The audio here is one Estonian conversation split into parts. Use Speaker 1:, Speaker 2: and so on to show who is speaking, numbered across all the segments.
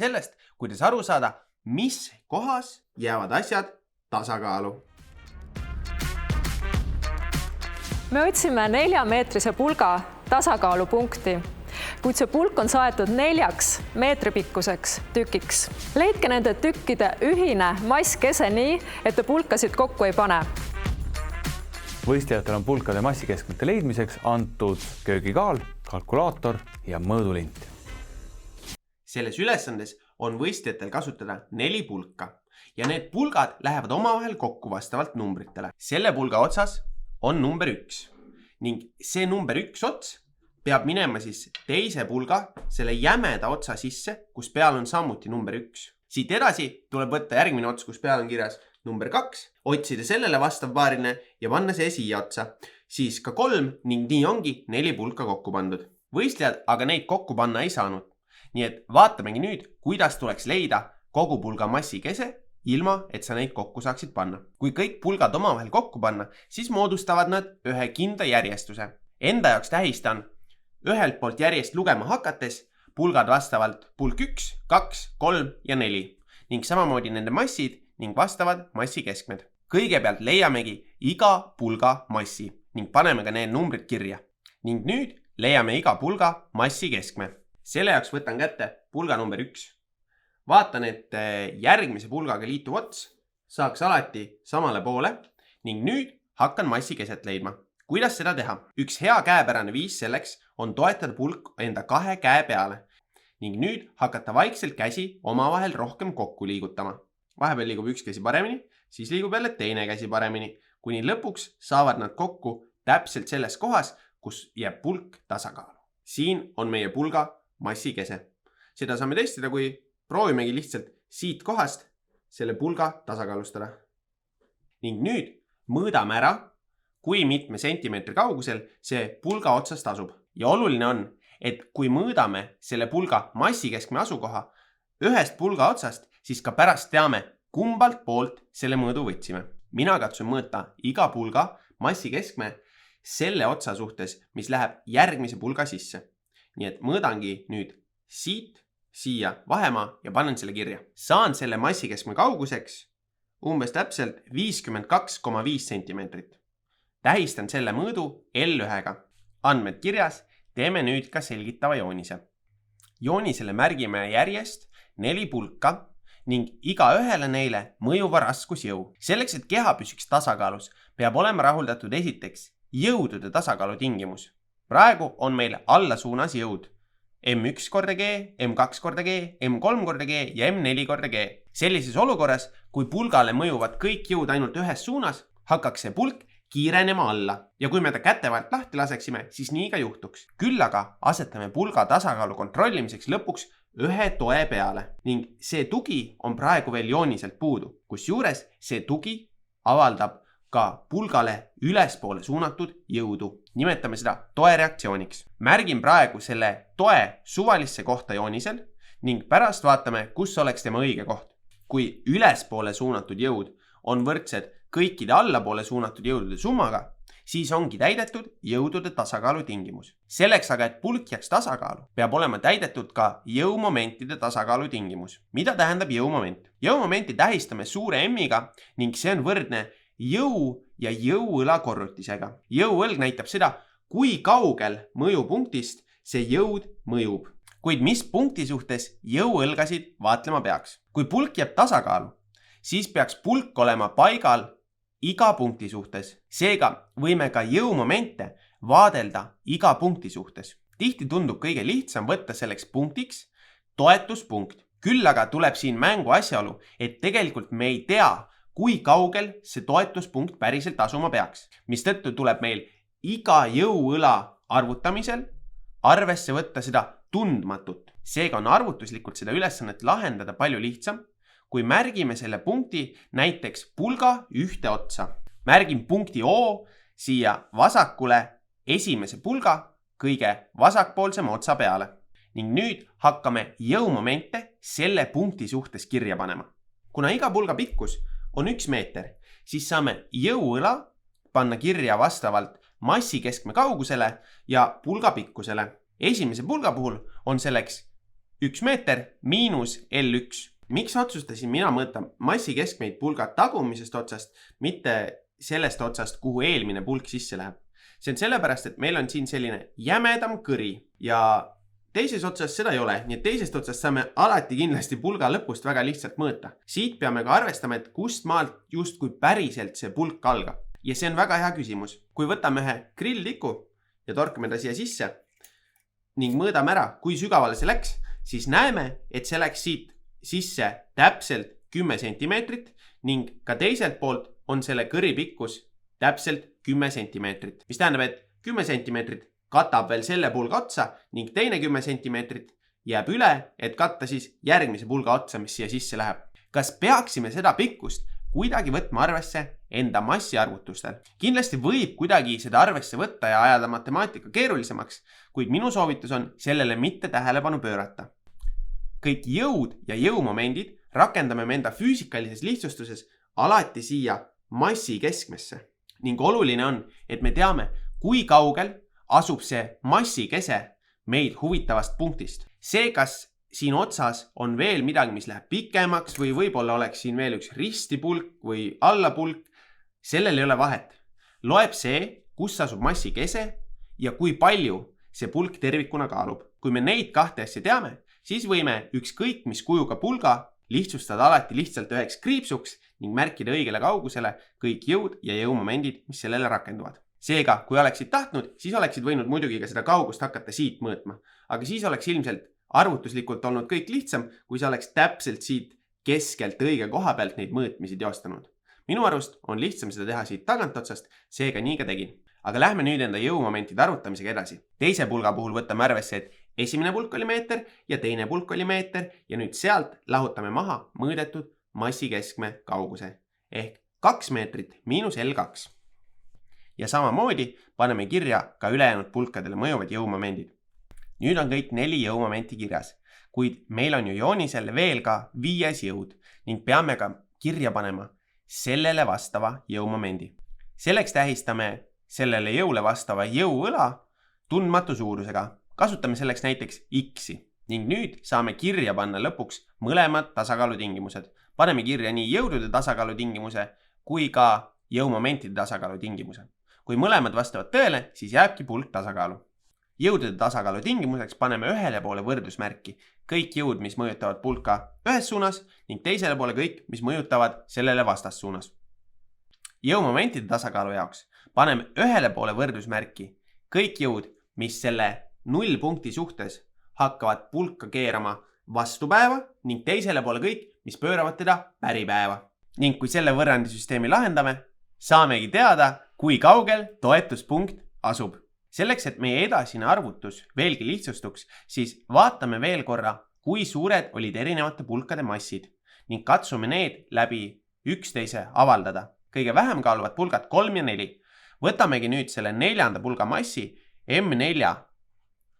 Speaker 1: sellest, kuidas aru saada, mis kohas jäävad asjad tasakaalu.
Speaker 2: Me otsime 4-meetrise pulga tasakaalupunkti, kuid see pulk on saetud 4 meetripikkuseks tükiks. Leidke nende tükkide ühine masskese nii, et te pulkasid kokku ei pane.
Speaker 3: Võistlejatel on pulkade massikeskmete leidmiseks antud köögikaal, kalkulaator ja mõõdulint.
Speaker 1: Selles ülesandes on võistlejatel kasutada 4 pulka ja need pulgad lähevad omavahel kokku vastavalt numbritele. Selle pulga otsas on number 1 ning see number 1 ots peab minema siis teise pulga selle jämeda otsa sisse, kus peal on samuti number 1. Siit edasi tuleb võtta järgmine ots, kus peal on kirjas number 2, otsida sellele vastav paariline ja panna see siia otsa. Siis ka 3 ning nii ongi 4 pulka kokku pandud. Võistlejad aga neid kokku panna ei saanud. Nii et vaatamegi nüüd, kuidas tuleks leida kogu pulga massikese, ilma et sa neid kokku saaksid panna. Kui kõik pulgad omavahel kokku panna, siis moodustavad nad ühe kindla järjestuse. Enda jaoks tähistan ühelt poolt järjest lugema hakates pulgad vastavalt pulk 1, 2, 3 ja 4 ning samamoodi nende massid ning vastavad massikeskmed. Kõigepealt leiamegi iga pulga massi ning paneme ka need numbrid kirja. Ning nüüd leiame iga pulga massikeskme. Selle jaoks võtan kätte pulga number 1. Vaatan, et järgmise pulgaga liituv ots saaks alati samale poole ning nüüd hakkan massikeset leidma. Kuidas seda teha? Üks hea käepärane viis selleks on toetada pulk enda 2 käe peale ning nüüd hakata vaikselt käsi omavahel rohkem kokku liigutama. Vahepeal liigub üks käsi paremini, siis liigub jälle teine käsi paremini, kuni lõpuks saavad nad kokku täpselt selles kohas, kus jääb pulk tasakaalu. Siin on meie pulga massikese. Seda saame testida, kui proovimegi lihtsalt siit kohast selle pulga tasakaalustada. Ning nüüd mõõdame ära, kui mitme sentimeetri kaugusel see pulga otsast asub. Ja oluline on, et kui mõõdame selle pulga massikeskme asukoha ühest pulga otsast, siis ka pärast teame, kumbalt poolt selle mõõdu võtsime. Mina katsun mõõta iga pulga massikeskme selle otsa suhtes, mis läheb järgmise pulga sisse. Nii et mõõdangi nüüd siit, siia vahemaa ja panen selle kirja. Saan selle massikeskme kauguseks umbes täpselt 52,5 sentimeetrit. Tähistan selle mõõdu L1-ga. Andmed kirjas, teeme nüüd ka selgitava joonise. Joonisele märgime järjest 4 pulka ning iga ühele neile mõjuva raskusjõu. Selleks, et keha püsiks tasakaalus, peab olema rahuldatud esiteks jõudude tasakaalu tingimus. Praegu on meil alla suunas jõud. M1 korda G, M2 korda G, M3 korda G ja M4 korda G. Sellises olukorras, kui pulgale mõjuvad kõik jõud ainult ühes suunas, hakkaks see pulk kiirenema alla ja kui me ta käte vahelt lahti laseksime, siis nii ka juhtuks. Küll aga asetame pulga tasakaalu kontrollimiseks lõpuks ühe toe peale ning see tugi on praegu veel jooniselt puudu, kus juures see tugi avaldab ka pulgale ülespoole suunatud jõudu. Nimetame seda toe reaktsiooniks. Märgin praegu selle toe suvalisse kohta joonisel ning pärast vaatame, kus oleks tema õige koht. Kui ülespoole suunatud jõud on võrdsed kõikide allapoole suunatud jõudude summaga, siis ongi täidetud jõudude tasakaalu tingimus. Selleks aga, et pulk jääks tasakaalu, peab olema täidetud ka jõumomentide tasakaalu tingimus. Mida tähendab jõumoment? Jõumomenti tähistame suure M-iga ning see on võrdne jõu ja jõuõla korrutisega. Jõuõlg näitab seda, kui kaugel mõjupunktist see jõud mõjub. Kuid mis punkti suhtes jõuõlgasid vaatlema peaks? Kui pulk jääb tasakaalu, siis peaks pulk olema paigal iga punkti suhtes. Seega võime ka jõumomente vaadelda iga punkti suhtes. Tihti tundub kõige lihtsam võtta selleks punktiks toetuspunkt. Küll aga tuleb siin mängu asjaolu, et tegelikult me ei tea, kui kaugel see toetuspunkt päriselt asuma peaks. Mistõttu tuleb meil iga jõuõla arvutamisel arvesse võtta seda tundmatut. Seega on arvutuslikult seda ülesannet lahendada palju lihtsam, kui märgime selle punkti näiteks pulga ühte otsa. Märgin punkti O siia vasakule esimese pulga kõige vasakpoolsema otsa peale. Ning nüüd hakkame jõumomente selle punkti suhtes kirja panema. Kuna iga pulga pikkus on 1 meeter, siis saame jõuõla panna kirja vastavalt massikeskme kaugusele ja pulga pikkusele. Esimese pulga puhul on selleks 1 meeter miinus L1. Miks otsustasin mina mõõta massi keskmeid pulga tagumisest otsast, mitte sellest otsast, kuhu eelmine pulk sisse läheb? See on sellepärast, et meil on siin selline jämedam kõri ja teises otsas seda ei ole, nii et teisest otsast saame alati kindlasti pulga lõpust väga lihtsalt mõõta. Siit peame ka arvestama, et kust maalt justkui päriselt see pulk algab. Ja see on väga hea küsimus. Kui võtame ühe grilltiku ja torkame ta siia sisse ning mõõdame ära, kui sügavale see läks, siis näeme, et see läks siit sisse täpselt 10 sentimeetrit ning ka teiselt poolt on selle kõri pikkus täpselt 10 sentimeetrit. Mis tähendab, et 10 sentimeetrit katab veel selle pulga otsa ning teine 10 sentimeetrit jääb üle, et katta siis järgmise pulga otsa, mis siia sisse läheb. Kas peaksime seda pikkust kuidagi võtma arvesse enda massiarvutustel? Kindlasti võib kuidagi seda arvesse võtta ja ajada matemaatika keerulisemaks, kuid minu soovitus on sellele mitte tähelepanu pöörata. Kõik jõud ja jõumomendid rakendame me enda füüsikalises lihtsustuses alati siia massi keskmesse. Ning oluline on, et me teame, kui kaugel asub see massi kese meid huvitavast punktist. See, kas siin otsas on veel midagi, mis läheb pikemaks või võib-olla oleks siin veel üks ristipulk või allapulk, sellel ei ole vahet. Loeb see, kus asub massi kese ja kui palju see pulk tervikuna kaalub. Kui me neid kahte asja teame, siis võime ükskõik mis kujuga pulga lihtsustada alati lihtsalt üheks kriipsuks ning märkida õigele kaugusele kõik jõud ja jõumomendid, mis sellele rakenduvad. Seega, kui oleksid tahtnud, siis oleksid võinud muidugi ka seda kaugust hakata siit mõõtma. Aga siis oleks ilmselt arvutuslikult olnud kõik lihtsam, kui see oleks täpselt siit keskelt õige koha pealt neid mõõtmisi teostanud. Minu arust on lihtsam seda teha siit tagantotsast, seega nii ka tegin. Aga lähme nüüd enda jõumomentide arvutamisega edasi. Teise pulga puhul võtame arvesse, et esimene pulk oli meeter ja teine pulk oli meeter ja nüüd sealt lahutame maha mõõdetud massi keskme kauguse ehk 2 meetrit miinus L2. Ja samamoodi paneme kirja ka ülejäänud pulkadele mõjuvad jõumomendid. Nüüd on kõik 4 jõumomenti kirjas, kuid meil on ju joonisel veel ka 5. jõud ning peame ka kirja panema sellele vastava jõumomendi. Selleks tähistame sellele jõule vastava jõuõla tundmatu suurusega. Kasutame selleks näiteks X-i ning nüüd saame kirja panna lõpuks mõlemad tasakaalutingimused. Paneme kirja nii jõudude tasakaalutingimuse kui ka jõumomentide tasakaalutingimuse. Kui mõlemad vastavad tõele, siis jääbki pulk tasakaalu. Jõudude tasakaalu tingimuseks paneme ühele poole võrdusmärki kõik jõud, mis mõjutavad pulka ühes suunas ning teisele poole kõik, mis mõjutavad sellele vastassuunas. Jõumomentide tasakaalu jaoks paneme ühele poole võrdusmärki kõik jõud, mis selle 0 punkti suhtes hakkavad pulka keerama vastupäeva ning teisele poole kõik, mis pööravad teda päripäeva. Ning kui selle võrrandisüsteemi lahendame, saamegi teada, kui kaugel toetuspunkt asub. Selleks, et meie edasine arvutus veelgi lihtsustuks, siis vaatame veel korra, kui suured olid erinevate pulkade massid ning katsume need läbi üksteise avaldada. Kõige vähem kaaluvad pulgad 3 ja 4. Võtamegi nüüd selle 4. pulga massi M4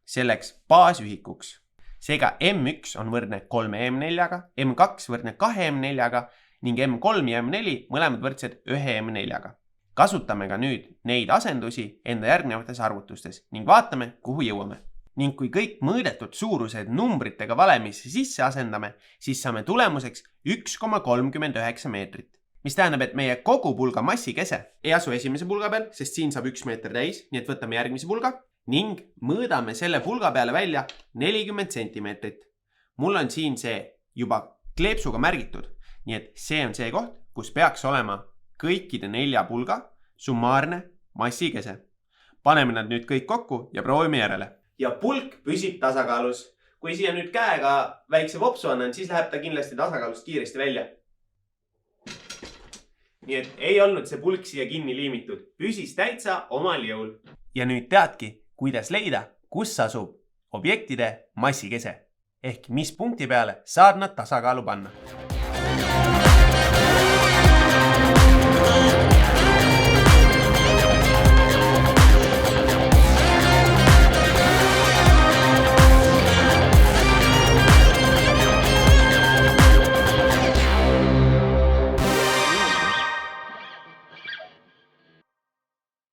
Speaker 1: selleks baasühikuks. Seega M1 on võrdne 3 M4-ga, M2 võrdne 2 M4-ga ning M3 ja M4 mõlemad võrdsed 1 M4-ga. Kasutame ka nüüd neid asendusi enda järgnevates arvutustes ning vaatame, kuhu jõuame. Ning kui kõik mõõdetud suurused numbritega valemisse sisse asendame, siis saame tulemuseks 1,39 meetrit. Mis tähendab, et meie kogu pulga massi kese ei asu esimese pulga peal, sest siin saab 1 meeter täis, nii et võtame järgmise pulga ning mõõdame selle pulga peale välja 40 sentimeetrit. Mul on siin see juba kleepsuga märgitud, nii et see on see koht, kus peaks olema kõikide 4 pulga summaarne massi kese. Paneme nad nüüd kõik kokku ja proovime järele. Ja pulk püsib tasakaalus. Kui siia nüüd käega väikse vopsu annan, siis läheb ta kindlasti tasakaalust kiiresti välja. Nii et ei olnud see pulk siia kinni liimitud. Püsis täitsa omal jõul. Ja nüüd teadki, kuidas leida, kus asub objektide massi kese ehk mis punkti peale saad nad tasakaalu panna.